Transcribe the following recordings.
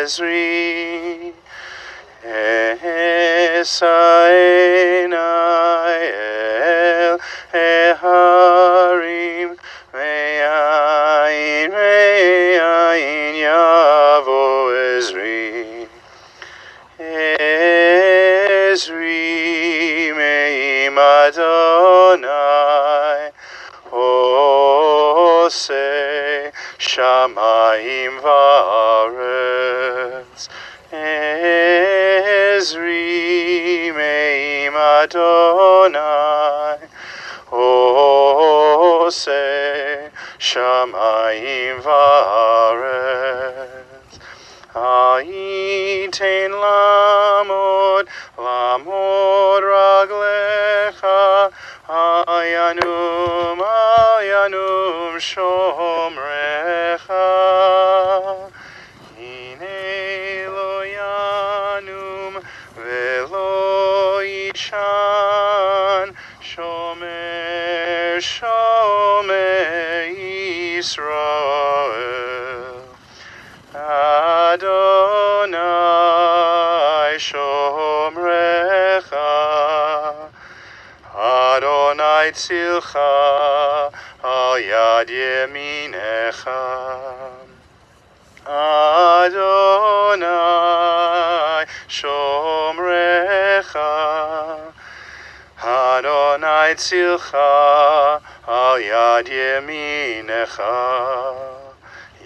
Ezri. Esaenai el Eharim Me'ayin Yavo Ezri. Ezri Me'im Adonai Oseh Shamayim Va'aretz. Ezri Me'im Adonai Oseh Shamayim Va'aretz. Ha'iten lamod raglecha Ayanum shomrecha. Hine lo yanum velo yishan shomer Yisrael. Adonai shomrecha, Adonai tzilcha al yad yeminecha. Adonai shomrecha, Adonai tzilcha al yad yeminecha.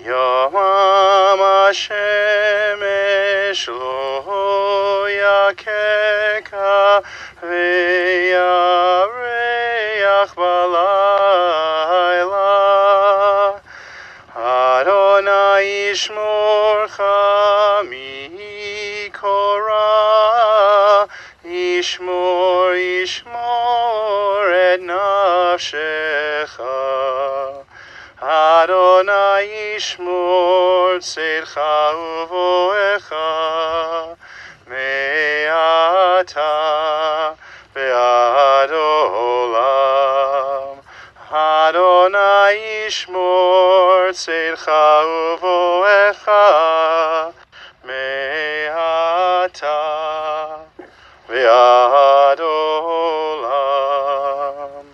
Yomam HaShemesh lo yakeka ve'yareach balayla. Adonai yishmorcha mikora, yishmor et nafshecha. Adonai yishmor tzedcha uvoecha me'ata ve'ad olam. Adonai yishmor tzedcha uvoecha me'ata ve'ad olam.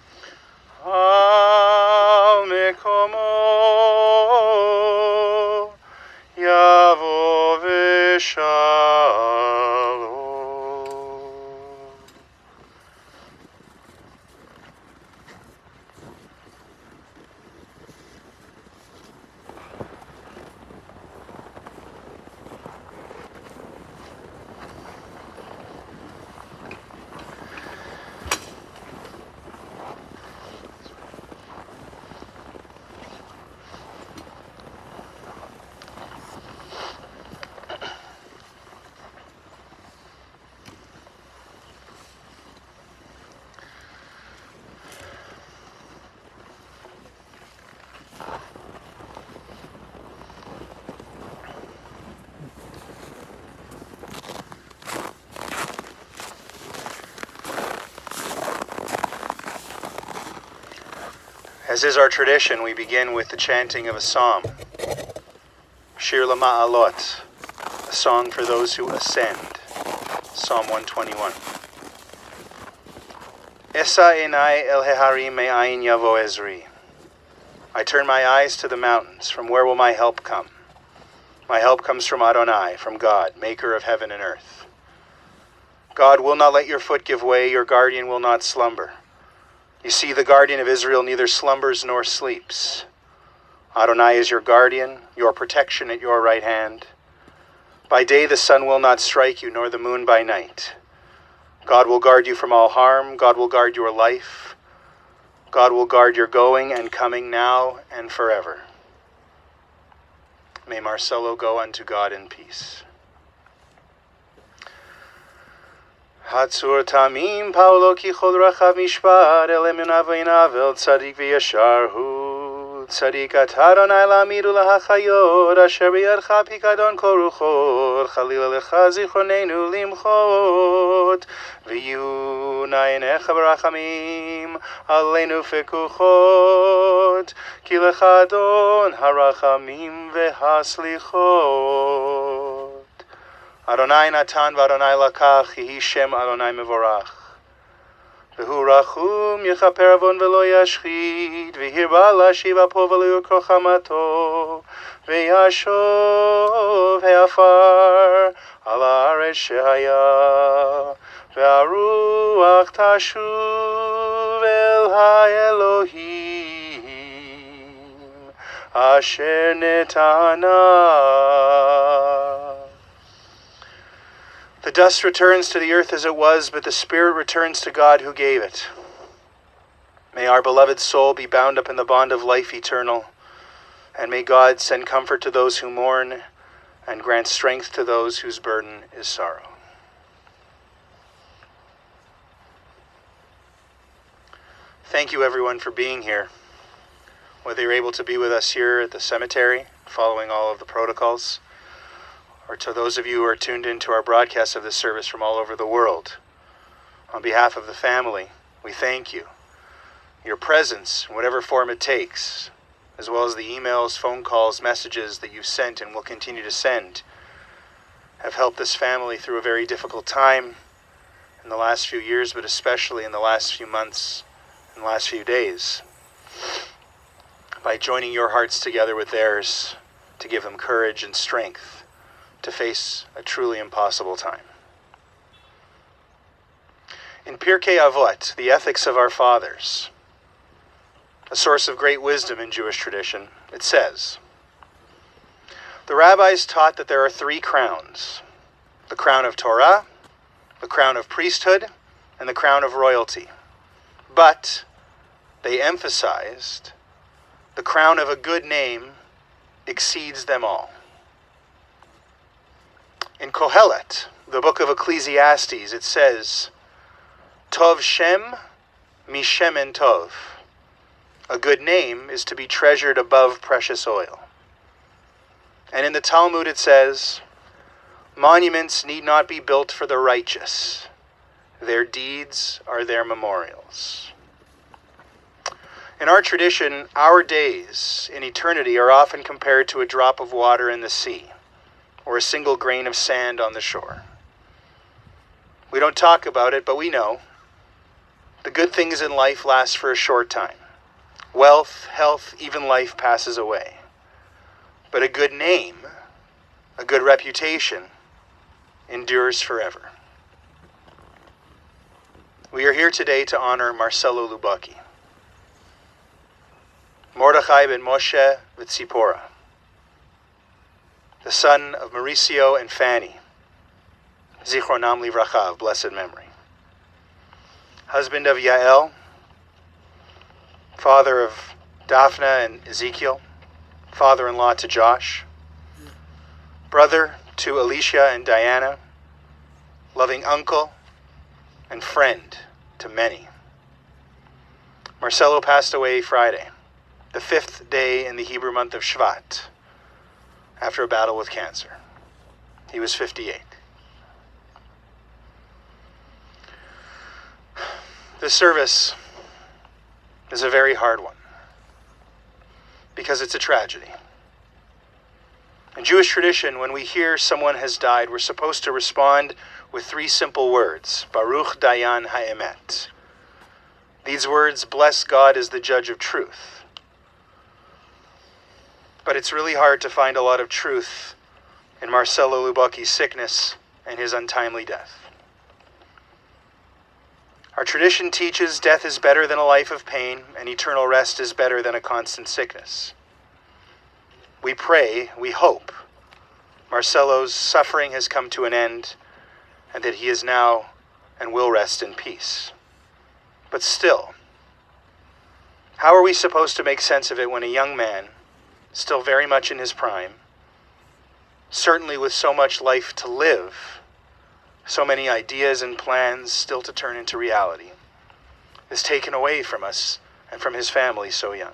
Al mekomo Yavo v'shalom. As is our tradition, we begin with the chanting of a psalm, Shir L'Ma'alot, a song for those who ascend, Psalm 121. Esa enai el heharim me'ayin yavo Ezri. I turn my eyes to the mountains. From where will my help come? My help comes from Adonai, from God, maker of heaven and earth. God will not let your foot give way, your guardian will not slumber. You see, the guardian of Israel neither slumbers nor sleeps. Adonai is your guardian, your protection at your right hand. By day the sun will not strike you, nor the moon by night. God will guard you from all harm. God will guard your life. God will guard your going and coming now and forever. May Marcelo go unto God in peace. Hatzur tamim paulo ki chod rachav mishpat el emunav v'inavel tzadik v'yashar hu tzadik atadonai lamidu lahachayot asher b'yadcha pikadon koruchot chalila lecha zichronenu limchot v'yu na'inecha b'rachamim aleinu fekuchot ki lecha adon harachamim v'haslichot. Adonai natan v'Adonai lakach, yehi shem Adonai mevorach. V'hu rachum yechaper avon v'lo yashchit, v'hirba lashiv apo v'lo yukro chamato, v'yashov he'afar al haaretz shehaya, v'haruach tashuv el ha'Elohim asher netana. The dust returns to the earth as it was, but the spirit returns to God who gave it. May our beloved soul be bound up in the bond of life eternal, and may God send comfort to those who mourn and grant strength to those whose burden is sorrow. Thank you everyone for being here, whether you're able to be with us here at the cemetery, following all of the protocols, or to those of you who are tuned into our broadcast of this service from all over the world. On behalf of the family, we thank you. Your presence, in whatever form it takes, as well as the emails, phone calls, messages that you've sent and will continue to send, have helped this family through a very difficult time in the last few years, but especially in the last few months and the last few days, by joining your hearts together with theirs to give them courage and strength to face a truly impossible time. In Pirkei Avot, the ethics of our fathers, a source of great wisdom in Jewish tradition, it says, the rabbis taught that there are three crowns: the crown of Torah, the crown of priesthood, and the crown of royalty. But they emphasized the crown of a good name exceeds them all. In Kohelet, the book of Ecclesiastes, it says, Tov Shem Mishemen Tov. A good name is to be treasured above precious oil. And in the Talmud it says, monuments need not be built for the righteous. Their deeds are their memorials. In our tradition, our days in eternity are often compared to a drop of water in the sea, or a single grain of sand on the shore. We don't talk about it, but we know the good things in life last for a short time. Wealth, health, even life passes away. But a good name, a good reputation, endures forever. We are here today to honor Marcelo Lubocki, Mordechai ben Moshe V'Tzipora, the son of Mauricio and Fanny, Zichronam Livracha, of blessed memory, husband of Yael, father of Daphna and Ezekiel, father-in-law to Josh, brother to Alicia and Diana, loving uncle and friend to many. Marcelo passed away Friday, the 5th day in the Hebrew month of Shvat, after a battle with cancer. He was 58. This service is a very hard one, because it's a tragedy. In Jewish tradition, when we hear someone has died, we're supposed to respond with 3 simple words: Baruch Dayan Ha'emet. These words bless God as the judge of truth. But it's really hard to find a lot of truth in Marcelo Lubocki's sickness and his untimely death. Our tradition teaches death is better than a life of pain, and eternal rest is better than a constant sickness. We pray, we hope, Marcelo's suffering has come to an end, and that he is now and will rest in peace. But still, how are we supposed to make sense of it when a young man, still very much in his prime, certainly with so much life to live, so many ideas and plans still to turn into reality, is taken away from us and from his family so young?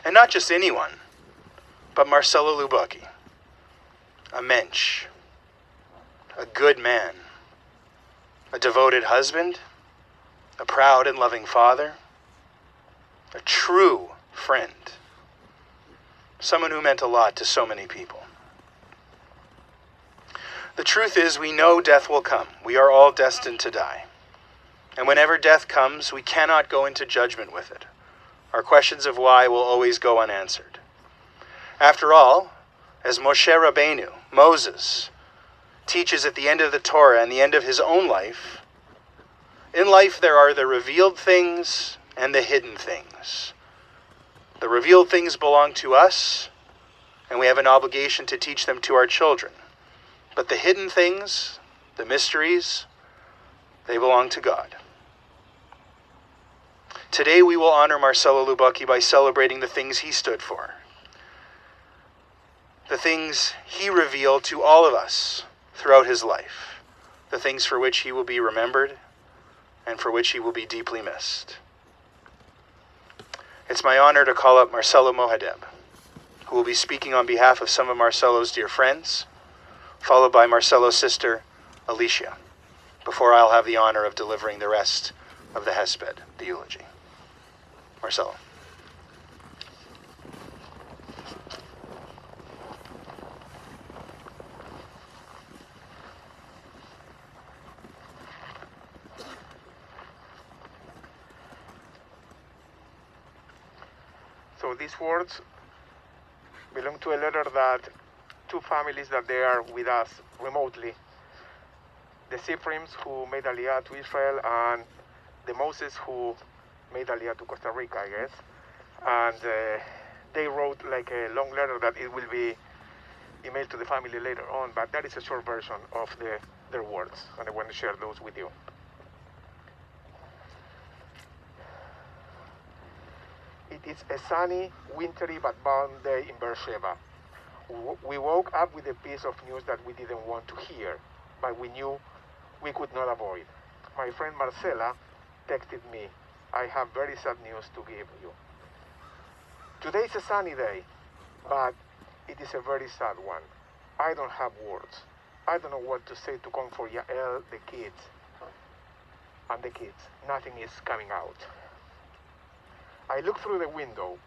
And not just anyone, but Marcelo Lubocki, a mensch, a good man, a devoted husband, a proud and loving father, a true friend, someone who meant a lot to so many people. The truth is, we know death will come. We are all destined to die. And whenever death comes, we cannot go into judgment with it. Our questions of why will always go unanswered. After all, as Moshe Rabbeinu, Moses, teaches at the end of the Torah and the end of his own life, in life there are the revealed things and the hidden things. The revealed things belong to us, and we have an obligation to teach them to our children. But the hidden things, the mysteries, they belong to God. Today we will honor Marcelo Lubocki by celebrating the things he stood for. The things he revealed to all of us throughout his life. The things for which he will be remembered and for which he will be deeply missed. It's my honor to call up Marcelo Mohadeb, who will be speaking on behalf of some of Marcelo's dear friends, followed by Marcelo's sister, Alicia, before I'll have the honor of delivering the rest of the hesped, the eulogy. Marcelo. So these words belong to a letter that two families that they are with us remotely. The Sifrims who made Aliyah to Israel and the Moses who made Aliyah to Costa Rica, I guess. And they wrote like a long letter that it will be emailed to the family later on, but that is a short version of their words, and I want to share those with you. It is a sunny, wintry but balmy day in Beersheba. We woke up with a piece of news that we didn't want to hear, but we knew we could not avoid. My friend Marcela texted me, "I have very sad news to give you." Today is a sunny day, but it is a very sad one. I don't have words. I don't know what to say to comfort Yael, the kids, and the kids. Nothing is coming out. I look through the window.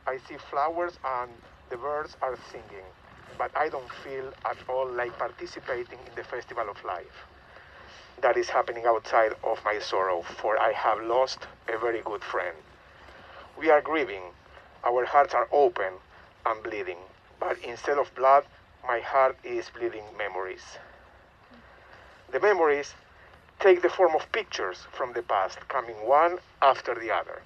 I see flowers and the birds are singing, but I don't feel at all like participating in the festival of life that is happening outside of my sorrow, for I have lost a very good friend. We are grieving. Our hearts are open and bleeding, but instead of blood, my heart is bleeding memories. The memories take the form of pictures from the past, coming one after the other.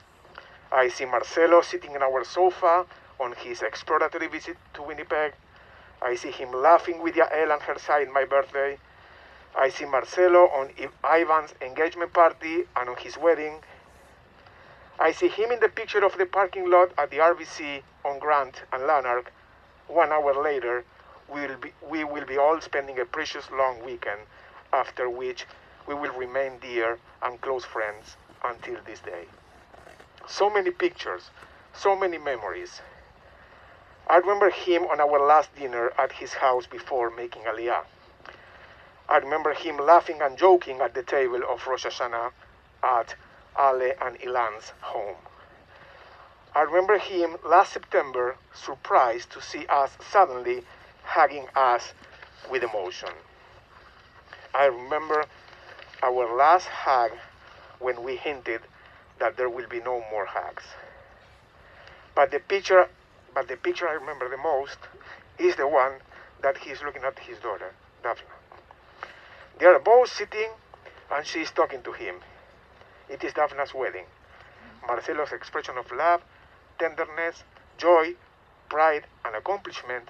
I see Marcelo sitting in our sofa on his exploratory visit to Winnipeg. I see him laughing with Yael and her side my birthday. I see Marcelo on Ivan's engagement party and on his wedding. I see him in the picture of the parking lot at the RBC on Grant and Lanark. 1 hour later, we will be all spending a precious long weekend, after which we will remain dear and close friends until this day. So many pictures, so many memories. I remember him on our last dinner at his house before making Aliyah. I remember him laughing and joking at the table of Rosh Hashanah at Ale and Ilan's home. I remember him last September surprised to see us suddenly hugging us with emotion. I remember our last hug when we hinted that there will be no more hugs. But the picture I remember the most is the one that he's looking at his daughter, Daphne. They are both sitting and she is talking to him. It is Daphne's wedding. Marcelo's expression of love, tenderness, joy, pride, and accomplishment,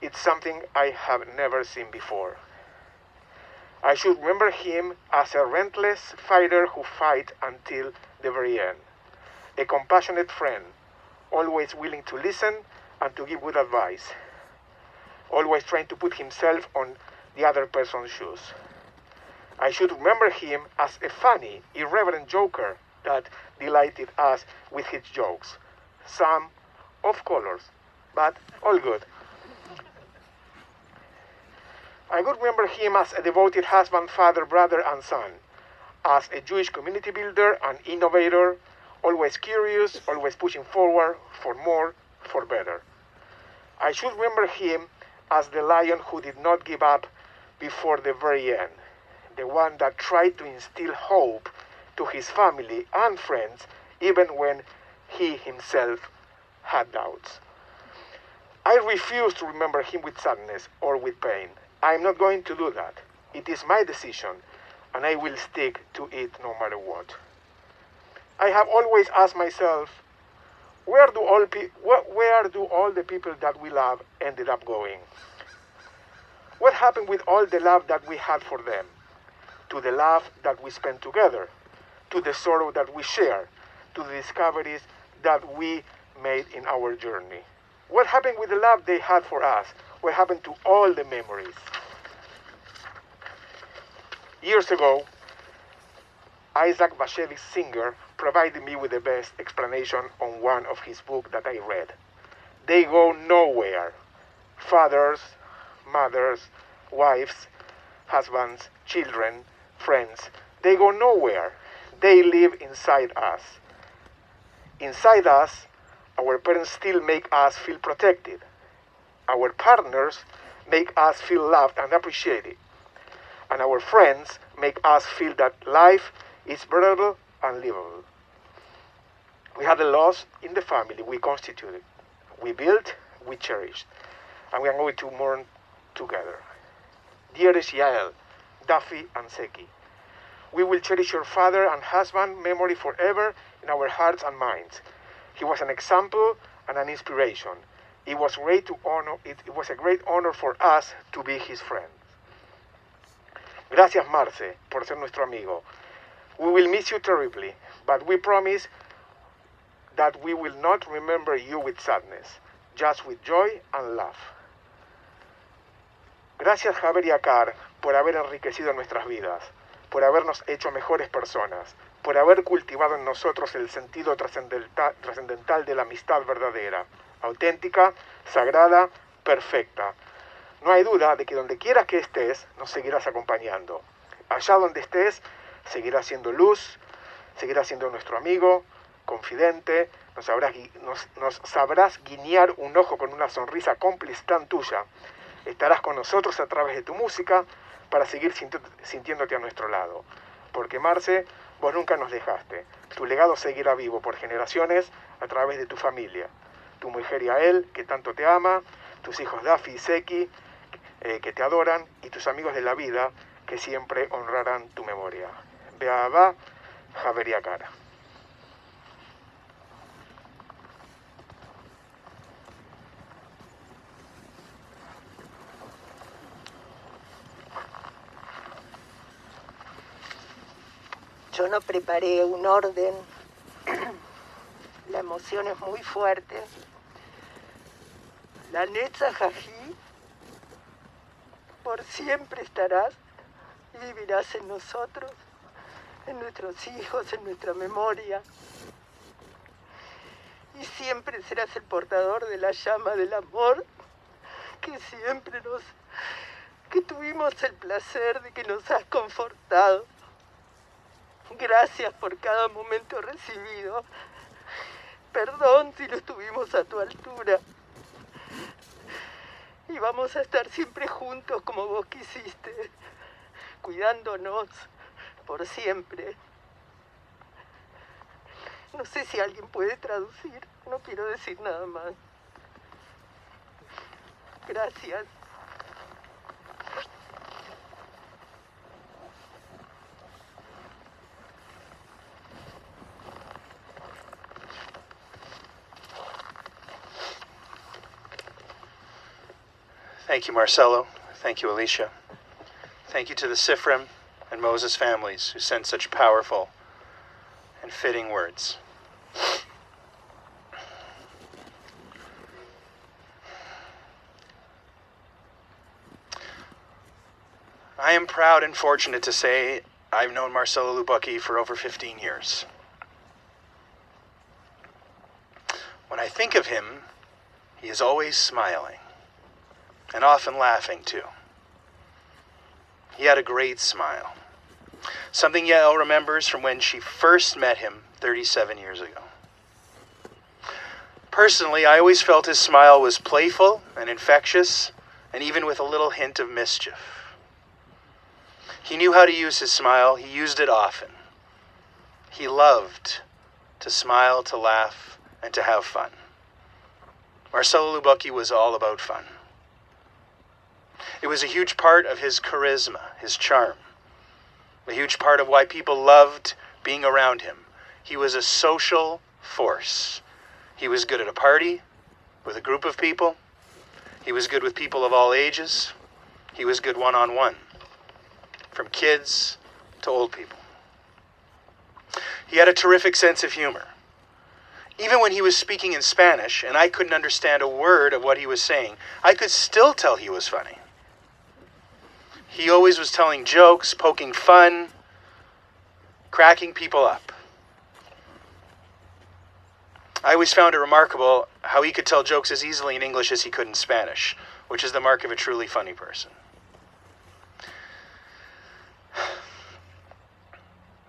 it's something I have never seen before. I should remember him as a relentless fighter who fights until the very end. A compassionate friend, always willing to listen and to give good advice. Always trying to put himself on the other person's shoes. I should remember him as a funny, irreverent joker that delighted us with his jokes. Some off colors, but all good. I would remember him as a devoted husband, father, brother, and son. As a Jewish community builder and innovator, always curious, always pushing forward for more, for better. I should remember him as the lion who did not give up before the very end, the one that tried to instill hope to his family and friends even when he himself had doubts. I refuse to remember him with sadness or with pain. I am not going to do that. It is my decision, and I will stick to it no matter what. I have always asked myself, where do all the people that we love ended up going? What happened with all the love that we had for them? To the love that we spent together, to the sorrow that we share, to the discoveries that we made in our journey. What happened with the love they had for us? What happened to all the memories? Years ago, Isaac Bashevis Singer provided me with the best explanation on one of his books that I read. They go nowhere. Fathers, mothers, wives, husbands, children, friends, they go nowhere. They live inside us. Inside us, our parents still make us feel protected. Our partners make us feel loved and appreciated. And our friends make us feel that life is bearable and livable. We had a loss in the family we constituted. We built, we cherished, and we are going to mourn together. Dearest Yael, Duffy, and Seki, we will cherish your father and husband memory forever in our hearts and minds. He was an example and an inspiration. It was a great honor for us to be his friends. Gracias, Marce, por ser nuestro amigo. We will miss you terribly, but we promise that we will not remember you with sadness, just with joy and love. Gracias, Javier y Akar, por haber enriquecido nuestras vidas, por habernos hecho mejores personas, por haber cultivado en nosotros el sentido trascendental de la amistad verdadera, auténtica, sagrada, perfecta. No hay duda de que donde quiera que estés, nos seguirás acompañando. Allá donde estés, seguirás siendo luz, seguirás siendo nuestro amigo, confidente, nos sabrás guiñar un ojo con una sonrisa cómplice tan tuya. Estarás con nosotros a través de tu música para seguir sintiéndote a nuestro lado. Porque, Marce, vos nunca nos dejaste. Tu legado seguirá vivo por generaciones a través de tu familia. Tu mujer Yael, que tanto te ama, tus hijos Dafi y Seki, que te adoran, y tus amigos de la vida, que siempre honrarán tu memoria. Be'ahava, Javier y Akar. Yo no preparé un orden, la emoción es muy fuerte. La Netzahají, por siempre estarás y vivirás en nosotros, en nuestros hijos, en nuestra memoria. Y siempre serás el portador de la llama del amor que siempre que tuvimos el placer de que nos has confortado. Gracias por cada momento recibido. Perdón si no estuvimos a tu altura. Y vamos a estar siempre juntos como vos quisiste, cuidándonos por siempre. No sé si alguien puede traducir, no quiero decir nada más. Gracias. Thank you, Marcelo. Thank you, Alicia. Thank you to the Sifrim and Moses families who sent such powerful and fitting words. I am proud and fortunate to say I've known Marcelo Lubocki for over 15 years. When I think of him, he is always smiling. And often laughing, too. He had a great smile. Something Yael remembers from when she first met him 37 years ago. Personally, I always felt his smile was playful and infectious, and even with a little hint of mischief. He knew how to use his smile. He used it often. He loved to smile, to laugh, and to have fun. Marcelo Lubocki was all about fun. It was a huge part of his charisma, his charm. A huge part of why people loved being around him. He was a social force. He was good at a party with a group of people. He was good with people of all ages. He was good one-on-one, from kids to old people. He had a terrific sense of humor. Even when he was speaking in Spanish and I couldn't understand a word of what he was saying, I could still tell he was funny. He always was telling jokes, poking fun, cracking people up. I always found it remarkable how he could tell jokes as easily in English as he could in Spanish, which is the mark of a truly funny person.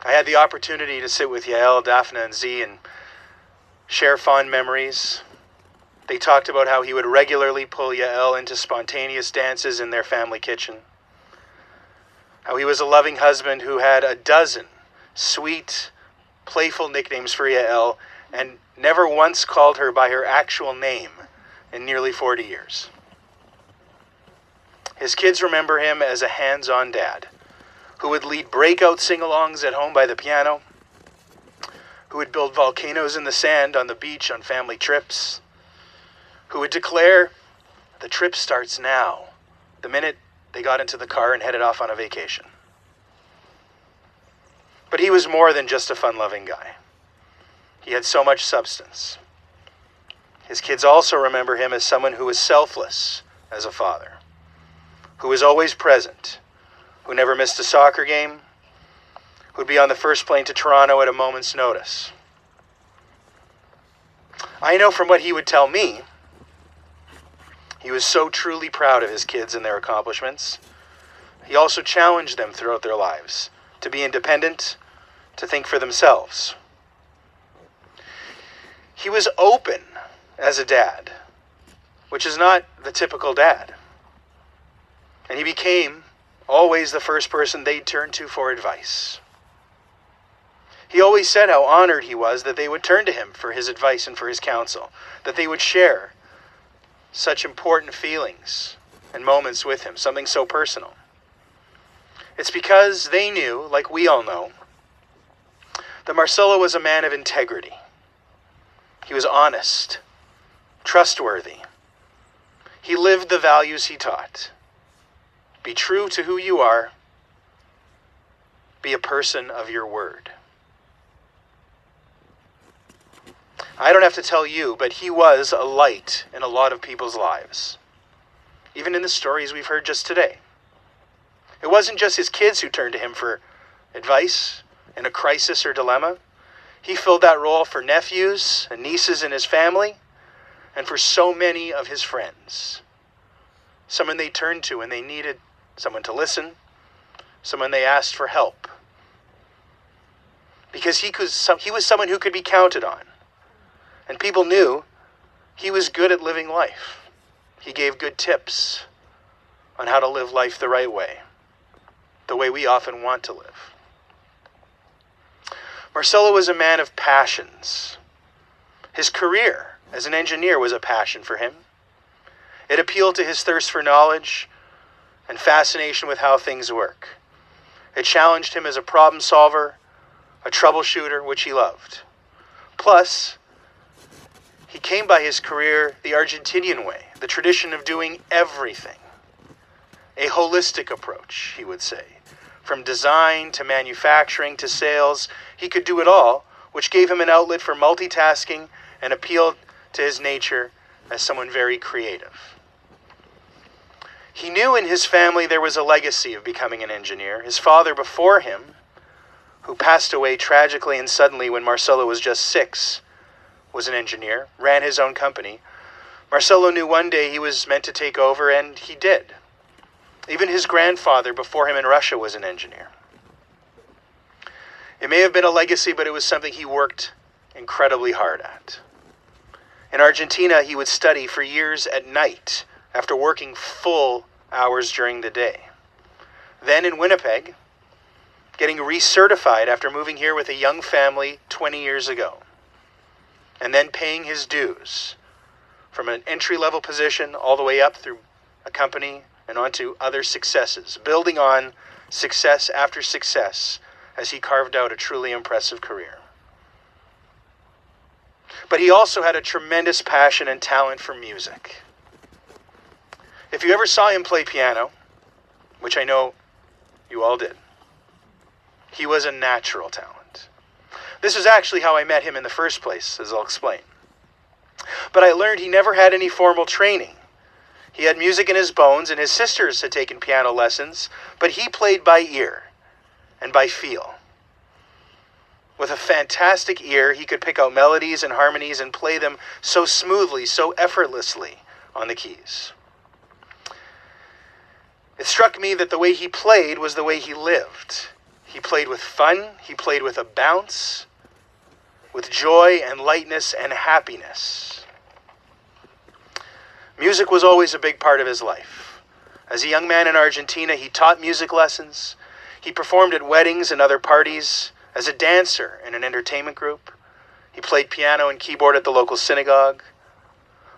I had the opportunity to sit with Yael, Daphne, and Z and share fond memories. They talked about how he would regularly pull Yael into spontaneous dances in their family kitchen. How he was a loving husband who had a dozen sweet, playful nicknames for Yael and never once called her by her actual name in nearly 40 years. His kids remember him as a hands-on dad who would lead breakout sing-alongs at home by the piano, who would build volcanoes in the sand on the beach on family trips, who would declare, "The trip starts now," the minute they got into the car and headed off on a vacation. But he was more than just a fun-loving guy. He had so much substance. His kids also remember him as someone who was selfless as a father, who was always present, who never missed a soccer game, who'd be on the first plane to Toronto at a moment's notice. I know from what he would tell me, he was so truly proud of his kids and their accomplishments. He also challenged them throughout their lives to be independent, to think for themselves. He was open as a dad, which is not the typical dad. And he became always the first person they'd turn to for advice. He always said how honored he was that they would turn to him for his advice and for his counsel, that they would share such important feelings and moments with him, something so personal. It's because they knew, like we all know, that Marcelo was a man of integrity. He was honest, trustworthy. He lived the values he taught. Be true to who you are. Be a person of your word. I don't have to tell you, but he was a light in a lot of people's lives, even in the stories we've heard just today. It wasn't just his kids who turned to him for advice in a crisis or dilemma. He filled that role for nephews and nieces in his family and for so many of his friends. Someone they turned to when they needed someone to listen, someone they asked for help. Because he was someone who could be counted on. And people knew he was good at living life. He gave good tips on how to live life the right way, the way we often want to live. Marcelo was a man of passions. His career as an engineer was a passion for him. It appealed to his thirst for knowledge and fascination with how things work. It challenged him as a problem solver, a troubleshooter, which he loved. Plus, he came by his career the Argentinian way, the tradition of doing everything. A holistic approach, he would say. From design to manufacturing to sales, he could do it all, which gave him an outlet for multitasking and appealed to his nature as someone very creative. He knew in his family there was a legacy of becoming an engineer. His father before him, who passed away tragically and suddenly when Marcelo was just 6, was an engineer, ran his own company. Marcelo knew one day he was meant to take over, and he did. Even his grandfather before him in Russia was an engineer. It may have been a legacy, but it was something he worked incredibly hard at. In Argentina, he would study for years at night after working full hours during the day. Then in Winnipeg, getting recertified after moving here with a young family 20 years ago, and then paying his dues from an entry-level position all the way up through a company and onto other successes, building on success after success as he carved out a truly impressive career. But he also had a tremendous passion and talent for music. If you ever saw him play piano, which I know you all did, he was a natural talent. This is actually how I met him in the first place, as I'll explain. But I learned he never had any formal training. He had music in his bones, and his sisters had taken piano lessons, but he played by ear and by feel. With a fantastic ear, he could pick out melodies and harmonies and play them so smoothly, so effortlessly on the keys. It struck me that the way he played was the way he lived. He played with fun, he played with a bounce, with joy and lightness and happiness. Music was always a big part of his life. As a young man in Argentina, he taught music lessons. He performed at weddings and other parties. As a dancer in an entertainment group, he played piano and keyboard at the local synagogue,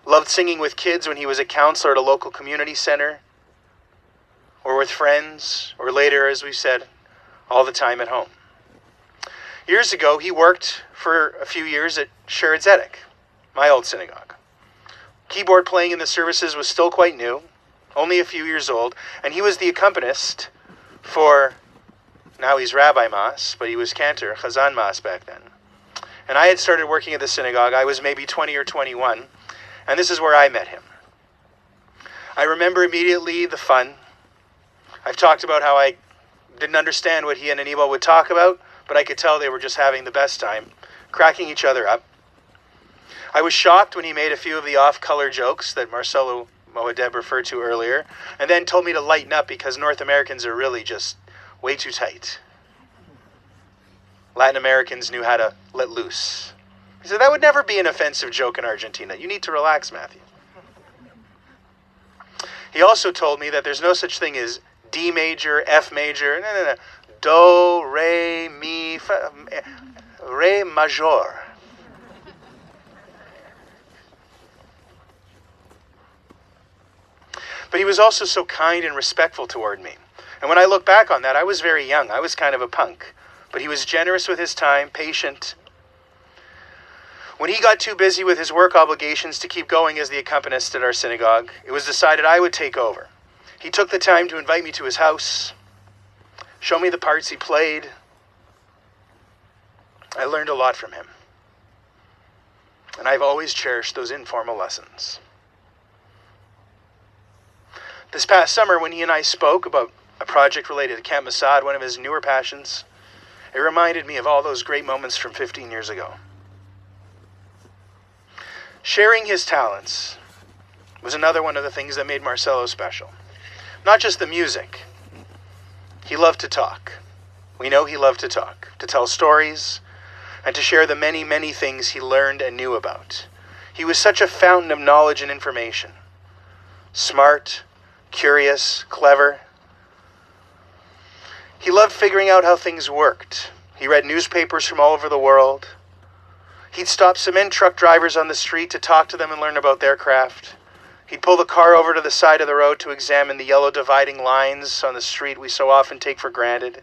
loved singing with kids when he was a counselor at a local community center, or with friends, or later, as we said, all the time at home. Years ago, he worked for a few years at Shaarey Zedek, my old synagogue. Keyboard playing in the services was still quite new, only a few years old, and he was the accompanist for, now he's Rabbi Mas, but he was Cantor, Chazan Mas back then. And I had started working at the synagogue. I was maybe 20 or 21, and this is where I met him. I remember immediately the fun. I've talked about how I didn't understand what he and Anibal would talk about, but I could tell they were just having the best time, cracking each other up. I was shocked when he made a few of the off-color jokes that Marcelo Moadeb referred to earlier, and then told me to lighten up because North Americans are really just way too tight. Latin Americans knew how to let loose. He said, that would never be an offensive joke in Argentina. You need to relax, Matthew. He also told me that there's no such thing as D major, F major, no. Do, re, mi, fa, re major. But he was also so kind and respectful toward me. And when I look back on that, I was very young. I was kind of a punk. But he was generous with his time, patient. When he got too busy with his work obligations to keep going as the accompanist at our synagogue, it was decided I would take over. He took the time to invite me to his house, show me the parts he played. I learned a lot from him. And I've always cherished those informal lessons. This past summer, when he and I spoke about a project related to Camp Masad, one of his newer passions, it reminded me of all those great moments from 15 years ago. Sharing his talents was another one of the things that made Marcelo special. Not just the music. He loved to talk. We know he loved to talk, to tell stories, and to share the many, many things he learned and knew about. He was such a fountain of knowledge and information. Smart, curious, clever. He loved figuring out how things worked. He read newspapers from all over the world. He'd stop cement truck drivers on the street to talk to them and learn about their craft. He'd pull the car over to the side of the road to examine the yellow dividing lines on the street we so often take for granted.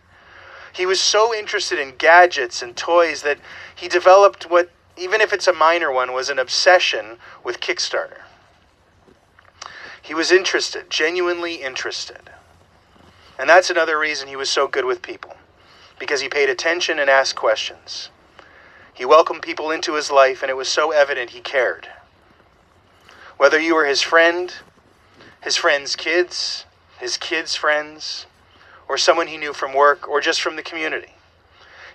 He was so interested in gadgets and toys that he developed what, even if it's a minor one, was an obsession with Kickstarter. He was interested, genuinely interested. And that's another reason he was so good with people, because he paid attention and asked questions. He welcomed people into his life, and it was so evident he cared. Whether you were his friend, his friend's kids, his kids' friends, or someone he knew from work, or just from the community,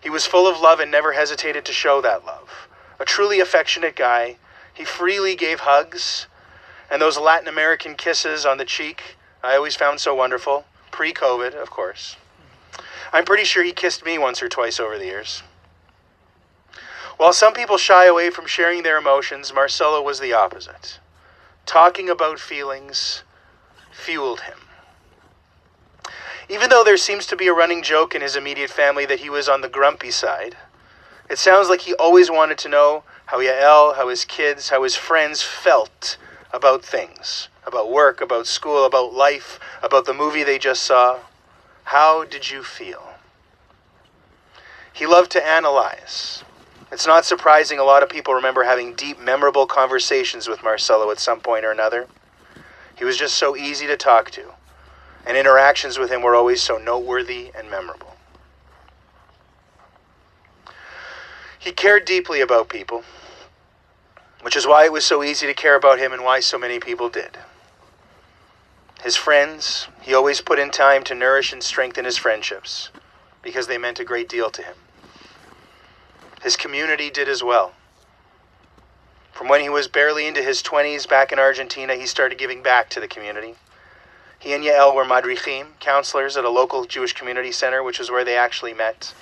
he was full of love and never hesitated to show that love. A truly affectionate guy. He freely gave hugs, and those Latin American kisses on the cheek I always found so wonderful. Pre-COVID, of course. I'm pretty sure he kissed me once or twice over the years. While some people shy away from sharing their emotions, Marcelo was the opposite. Talking about feelings fueled him. Even though there seems to be a running joke in his immediate family that he was on the grumpy side, it sounds like he always wanted to know how Yael, how his kids, how his friends felt about things, about work, about school, about life, about the movie they just saw. How did you feel? He loved to analyze. It's not surprising a lot of people remember having deep, memorable conversations with Marcelo at some point or another. He was just so easy to talk to, and interactions with him were always so noteworthy and memorable. He cared deeply about people, which is why it was so easy to care about him and why so many people did. His friends, he always put in time to nourish and strengthen his friendships because they meant a great deal to him. His community did as well. From when he was barely into his 20s back in Argentina, he started giving back to the community. He and Yael were madrichim, counselors at a local Jewish community center, which is where they actually met.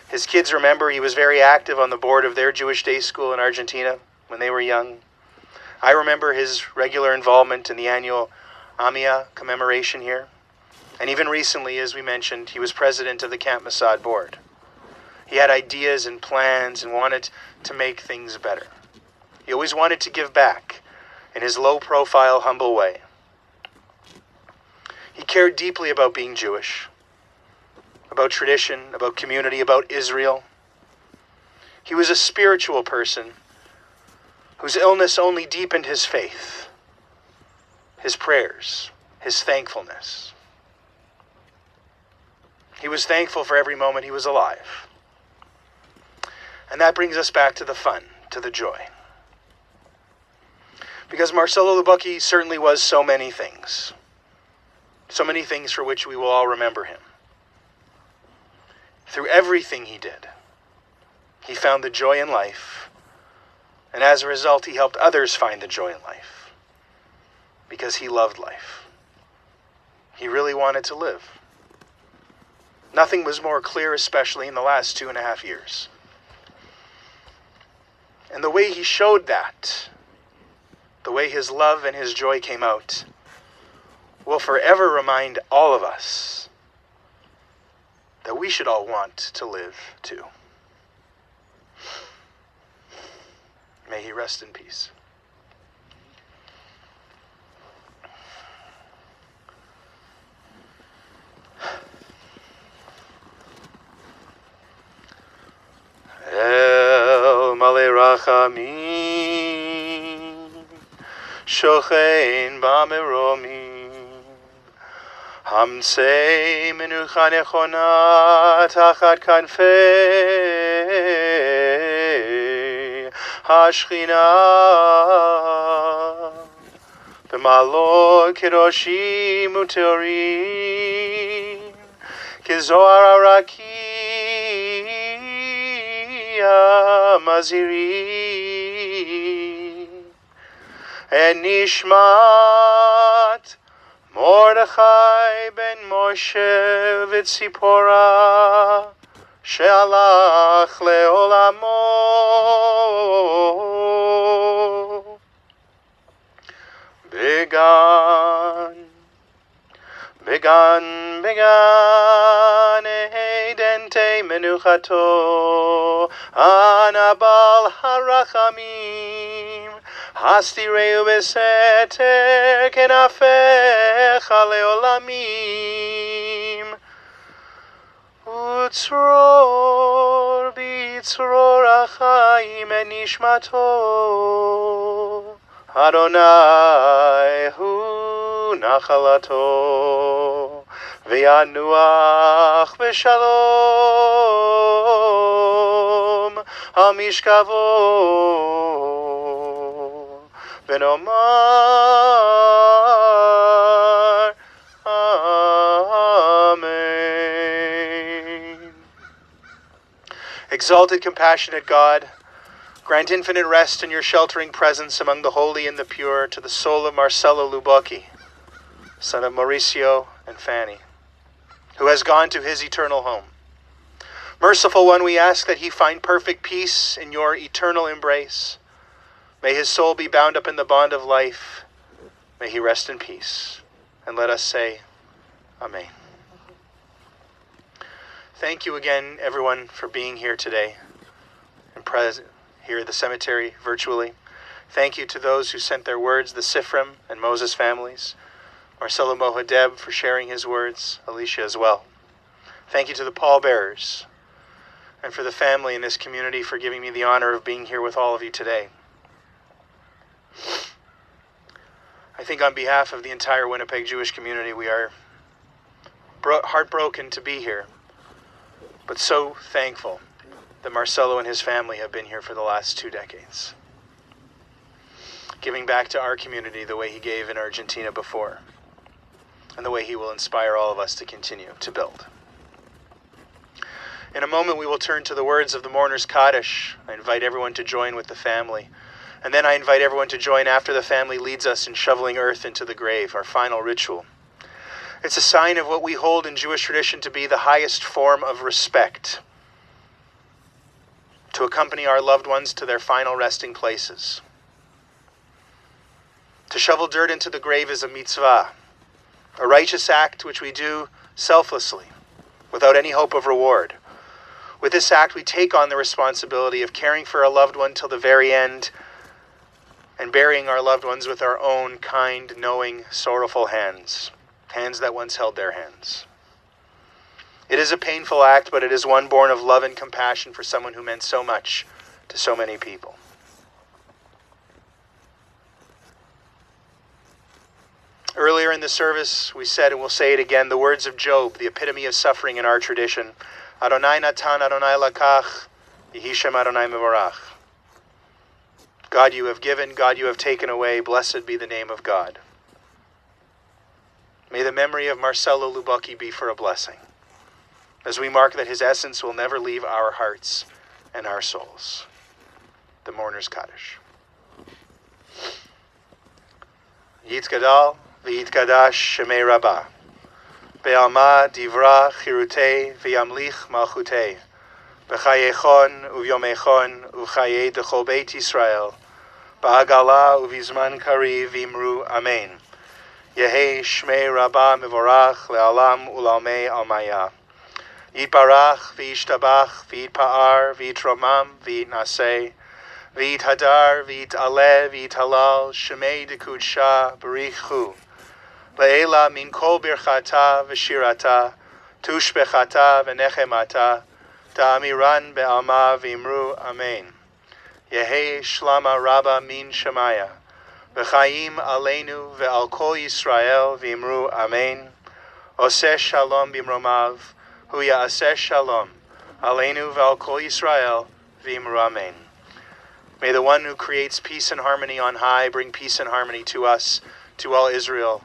His kids remember he was very active on the board of their Jewish day school in Argentina when they were young. I remember his regular involvement in the annual Amia commemoration here. And even recently, as we mentioned, he was president of the Camp Masad board. He had ideas and plans and wanted to make things better. He always wanted to give back in his low-profile, humble way. He cared deeply about being Jewish, about tradition, about community, about Israel. He was a spiritual person whose illness only deepened his faith, his prayers, his thankfulness. He was thankful for every moment he was alive. And that brings us back to the fun, to the joy. Because Marcelo Lubocki certainly was so many things for which we will all remember him. Through everything he did, he found the joy in life, and as a result, he helped others find the joy in life, because he loved life. He really wanted to live. Nothing was more clear, especially in the last 2.5 years. And the way he showed that, the way his love and his joy came out, will forever remind all of us that we should all want to live too. May he rest in peace. El Malei Rachamim, Shochein B'Meromim, Hamtzei Menucha Nechona Tachat Kanfei Hashchina, B'Maloi Kedoshim Uteorim, Kezohar Arakim Maziri, and Nishmat Mordechai ben Moshe v'Tzipora she'alach le'olamo, began eidente menuchato anabal harachamim hastireu beseter kenafecha leolamim utzror bitzror achayim enishmato Adonai hu nachalato v'yanuach b'shalom hamishkavo v'nomar Amen. Exalted, compassionate God, grant infinite rest in your sheltering presence among the holy and the pure to the soul of Marcelo Lubocki, son of Mauricio and Fanny, who has gone to his eternal home. Merciful One, we ask that he find perfect peace in your eternal embrace. May his soul be bound up in the bond of life. May he rest in peace. And let us say, Amen. Thank you again, everyone, for being here today and present here at the cemetery virtually. Thank you to those who sent their words, the Sifrim and Moses families, Marcelo Mohadeb for sharing his words, Alicia as well. Thank you to the pallbearers and for the family in this community for giving me the honor of being here with all of you today. I think on behalf of the entire Winnipeg Jewish community, we are heartbroken to be here, but so thankful that Marcelo and his family have been here for the last 2 decades, giving back to our community the way he gave in Argentina before, and the way he will inspire all of us to continue to build. In a moment, we will turn to the words of the mourner's Kaddish. I invite everyone to join with the family. And then I invite everyone to join after the family leads us in shoveling earth into the grave, our final ritual. It's a sign of what we hold in Jewish tradition to be the highest form of respect, to accompany our loved ones to their final resting places. To shovel dirt into the grave is a mitzvah, a righteous act which we do selflessly, without any hope of reward. With this act, we take on the responsibility of caring for a loved one till the very end, and burying our loved ones with our own kind, knowing, sorrowful hands, hands that once held their hands. It is a painful act, but it is one born of love and compassion for someone who meant so much to so many people. Earlier in the service, we said, and we'll say it again, the words of Job, the epitome of suffering in our tradition. Adonai natan, Adonai lakach, Yehi Shem Adonai mevorach. God, you have given, God, you have taken away. Blessed be the name of God. May the memory of Marcelo Lubocki be for a blessing, as we mark that his essence will never leave our hearts and our souls. The mourner's Kaddish. Yitgadal v'yitkadash Shemei Rabah. Be'alma divra chirutei v'yamlich malchutei. B'chayechon uvyomechon u'chayei dechol beit Yisrael. Ba'agala uvizman kari v'imru amen. Yehei shmei rabah mevorach le'alam u'lalmei almaya. Yitbarach v'yishtabach v'yitpa'ar v'yitromam v'yitnaseh. V'yithadar v'yit'aleh v'yithalal shmei dekudsha b'richu. Le'ela min kol birchata v'shirata tushbechata v'nechemata. Ta'amiran be'alma v'imru amen. Yehei shlama rabba min shemaya. V'chaim aleinu ve'al kol Yisrael v'imru amen. Oseh shalom b'imromav. Hu ya'aseh shalom. Aleinu ve'al kol Yisrael v'imru amen. May the one who creates peace and harmony on high bring peace and harmony to us, to all Israel,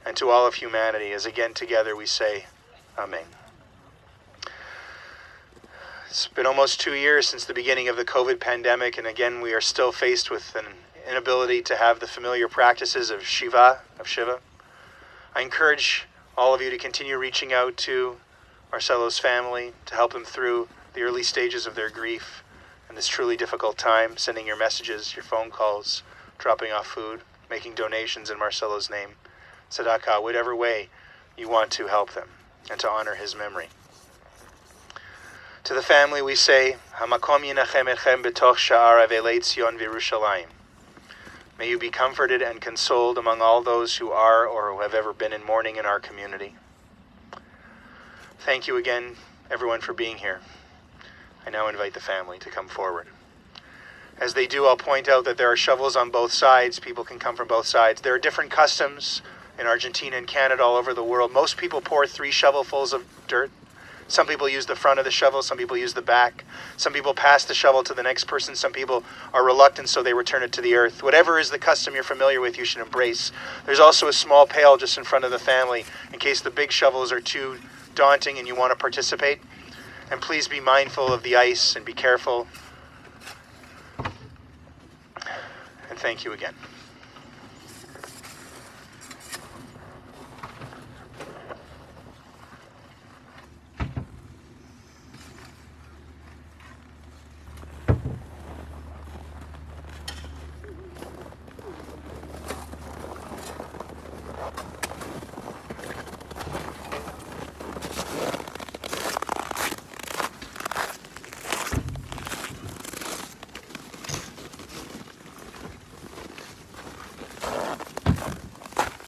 and to all of humanity, as again together we say, amen. It's been almost 2 years since the beginning of the COVID pandemic, and again we are still faced with an inability to have the familiar practices of Shiva. I encourage all of you to continue reaching out to Marcelo's family to help them through the early stages of their grief in this truly difficult time, sending your messages, your phone calls, dropping off food, making donations in Marcelo's name, tzedakah, whatever way you want to help them and to honor his memory. To the family we say, Hamakom yinachem etchem betoch sha'ar avelei Tzion v'Yerushalayim. May you be comforted and consoled among all those who are or who have ever been in mourning in our community. Thank you again, everyone, for being here. I now invite the family to come forward. As they do, I'll point out that there are shovels on both sides. People can come from both sides. There are different customs in Argentina and Canada, all over the world. Most people pour 3 shovelfuls of dirt. Some people use the front of the shovel, some people use the back. Some people pass the shovel to the next person, some people are reluctant, so they return it to the earth. Whatever is the custom you're familiar with, you should embrace. There's also a small pail just in front of the family, in case the big shovels are too daunting and you want to participate. And please be mindful of the ice and be careful. And thank you again.